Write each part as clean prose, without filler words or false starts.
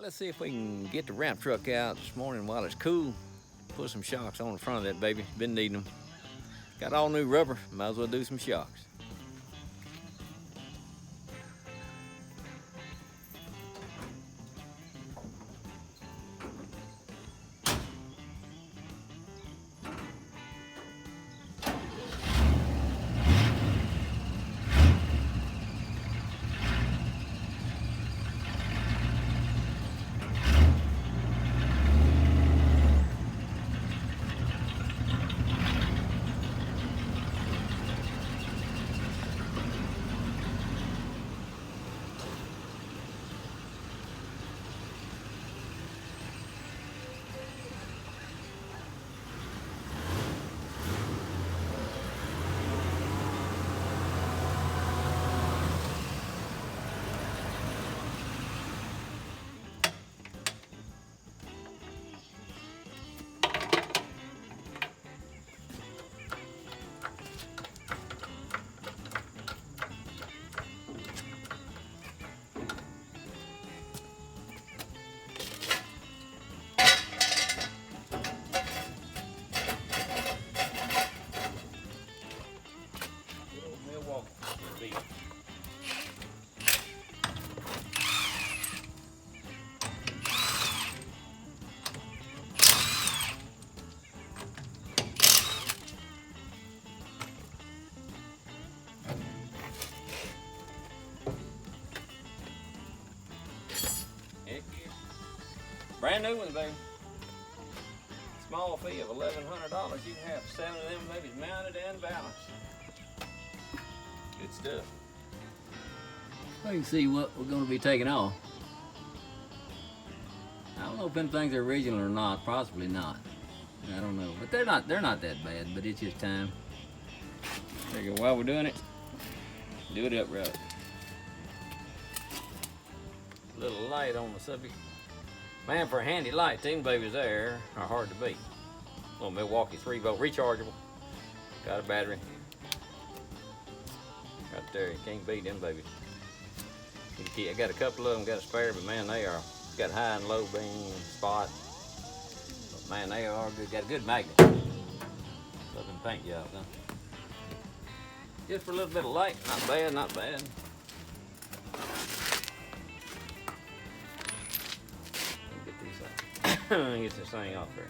let's see if we can get the ramp truck out this morning while it's cool. Put some shocks on the front of that baby. Been needing them. Got all new rubber. Might as well do some shocks. Brand new ones, baby. Small fee of $1,100. You can have 7 of them babies mounted and balanced. Good stuff. Well, you can see what we're going to be taking off. I don't know if them things are original or not. Possibly not. I don't know, but they're not that bad. But it's just time. Figure while we're doing it, do it upright. A little light on the subject. Man, for a handy light, these babies there are hard to beat. Little Milwaukee 3-volt rechargeable. Got a battery. Right there, you can't beat them babies. I got a couple of them, got a spare, but man, they are got high and low beam spot. But man, they are good. Got a good magnet. Love them paint jobs, huh? Just for a little bit of light, not bad, not bad. Get this thing off there.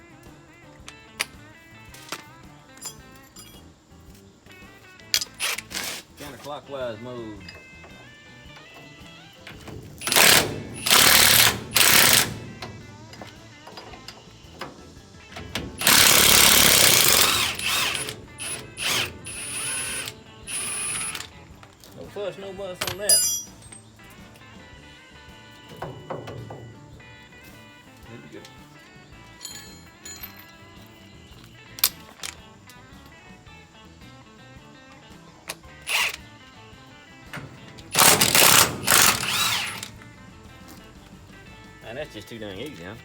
Counterclockwise mode. No fuss, no fuss on that. And that's just too dang easy, huh?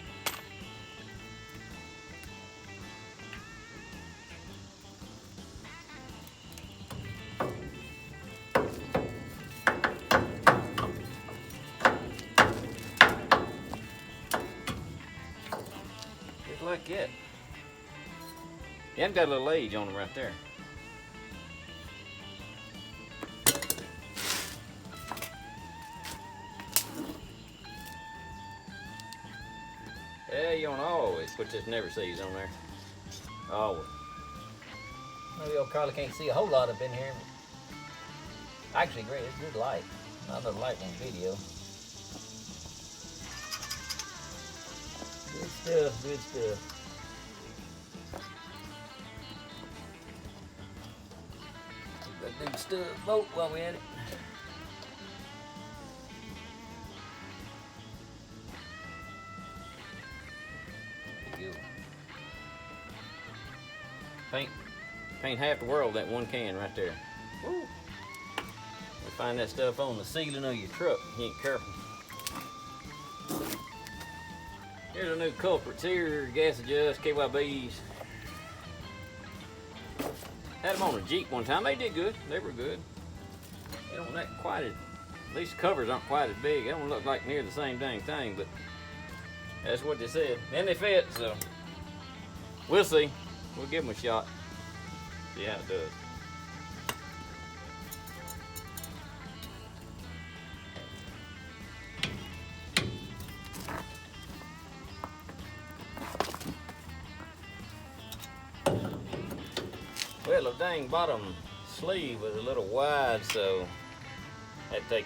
Just like that. You haven't got a little age on them right there. Yeah, you don't always put this never sees on there. Always. Maybe old Carly can't see a whole lot up in here. Actually, great. It's good light. Not enough light on video. Good stuff. Good stuff. That big stuff boat while we at it. Paint half the world that one can right there. Woo. You find that stuff on the ceiling of your truck, you ain't careful. Here's a new culprits here, gas adjust, KYBs. Had them on a Jeep one time, they did good, they were good. They don't look quite as, these covers aren't quite as big, they don't look like near the same dang thing, but That's what they said. And they fit, so we'll see. We'll give them a shot. See how it does. Well, the dang bottom sleeve was a little wide, so I had to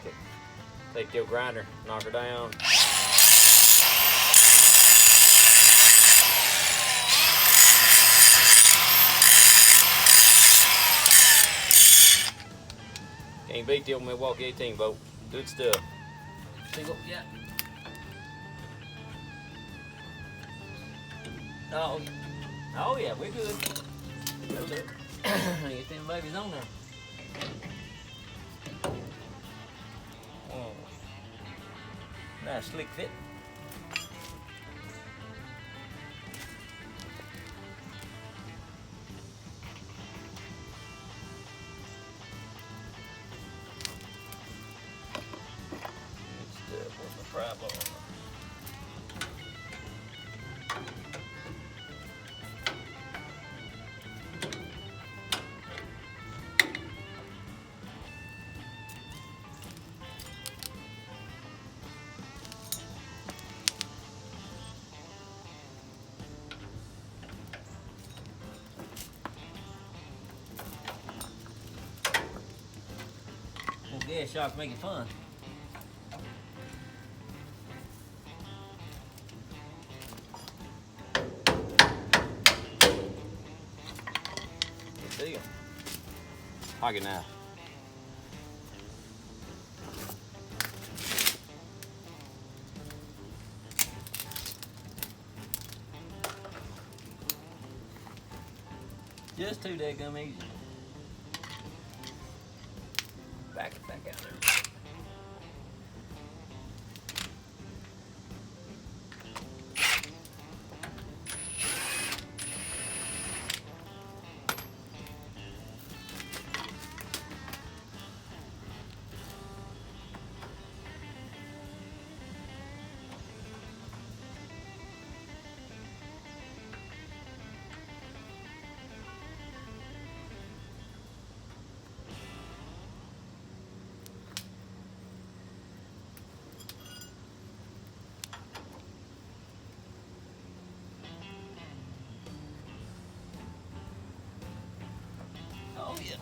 take your grinder, knock her down. Can't beat the old Milwaukee 18 volt. Good stuff. See what we got? Oh yeah, we're good. Get them babies on there. Oh, nice slick fit. What's my fry ball? Gas shock make it fun. Good deal. Pocket knife. Just too daggum easy. Back out there. Oh yeah.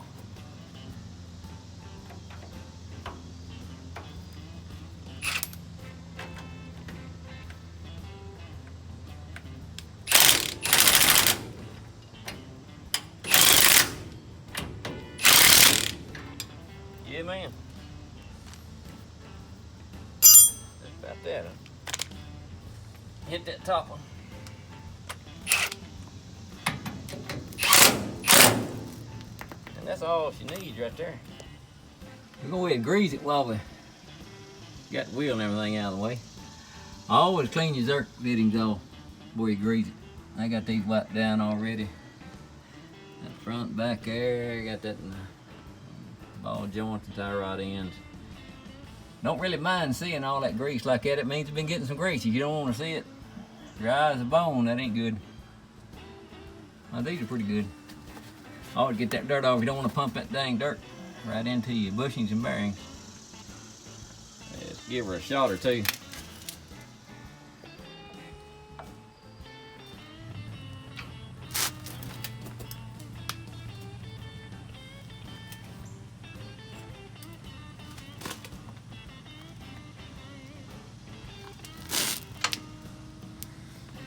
Yeah, man. That's about that. Hit that top one. And that's all she needs right there. We're gonna go ahead and grease it while we got the wheel and everything out of the way. I always clean your zerk fittings off before you grease it. I got these wiped down already. That front, back there, got that in the ball joints and tie rod ends. Don't really mind seeing all that grease like that. It means it's been getting some grease. If you don't want to see it dry as a bone, that ain't good. Now, these are pretty good. Always get that dirt off. You don't want to pump that dang dirt right into your bushings and bearings. Let's give her a shot or two.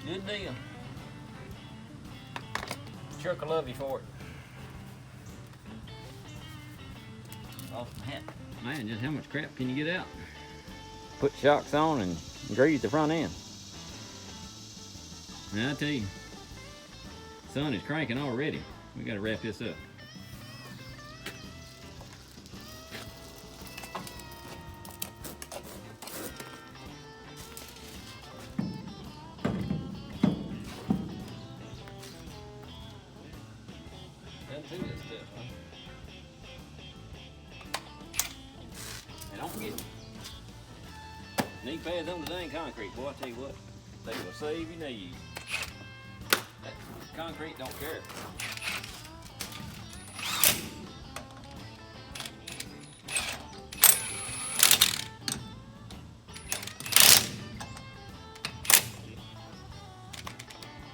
Good deal. Truck will love you for it. Off my hat. Man, just how much crap can you get out? Put shocks on and grease the front end. Now I tell you, sun is cranking already. We gotta wrap this up. Nothing to this stuff, huh? And don't forget, knee pads on the dang concrete, boy, I tell you what. They will save you knees. That concrete don't care.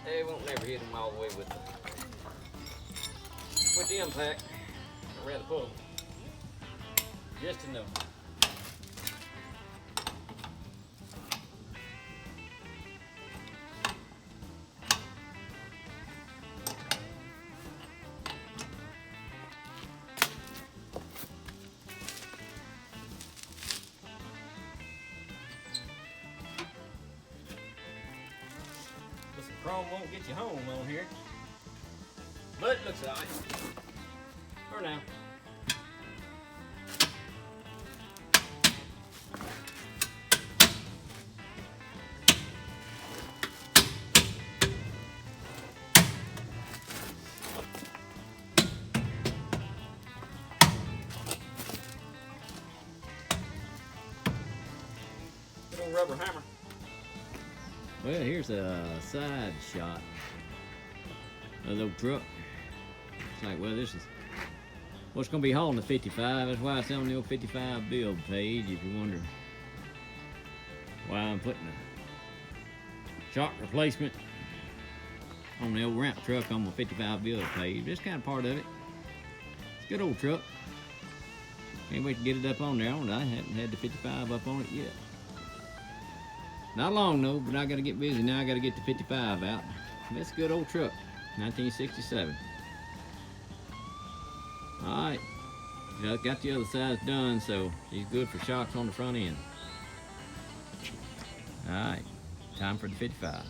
They won't never hit them all the way with the impact. I'd rather pull them just enough. Chrome won't get you home on here, but it looks alright for now. Good old rubber hammer. Well, here's a side shot of the old truck. It's like, well, this is what's going to be hauling the 55. That's why it's on the old 55 build page, if you wonder why I'm putting a shock replacement on the old ramp truck on my 55 build page. That's kind of part of it. It's a good old truck. Can't wait to get it up on there. I haven't had the 55 up on it yet. Not long though, but I gotta get busy now. I gotta get the 55 out. That's a good old truck, 1967. All right, got the other sides done, so she's good for shocks on the front end. All right, time for the 55.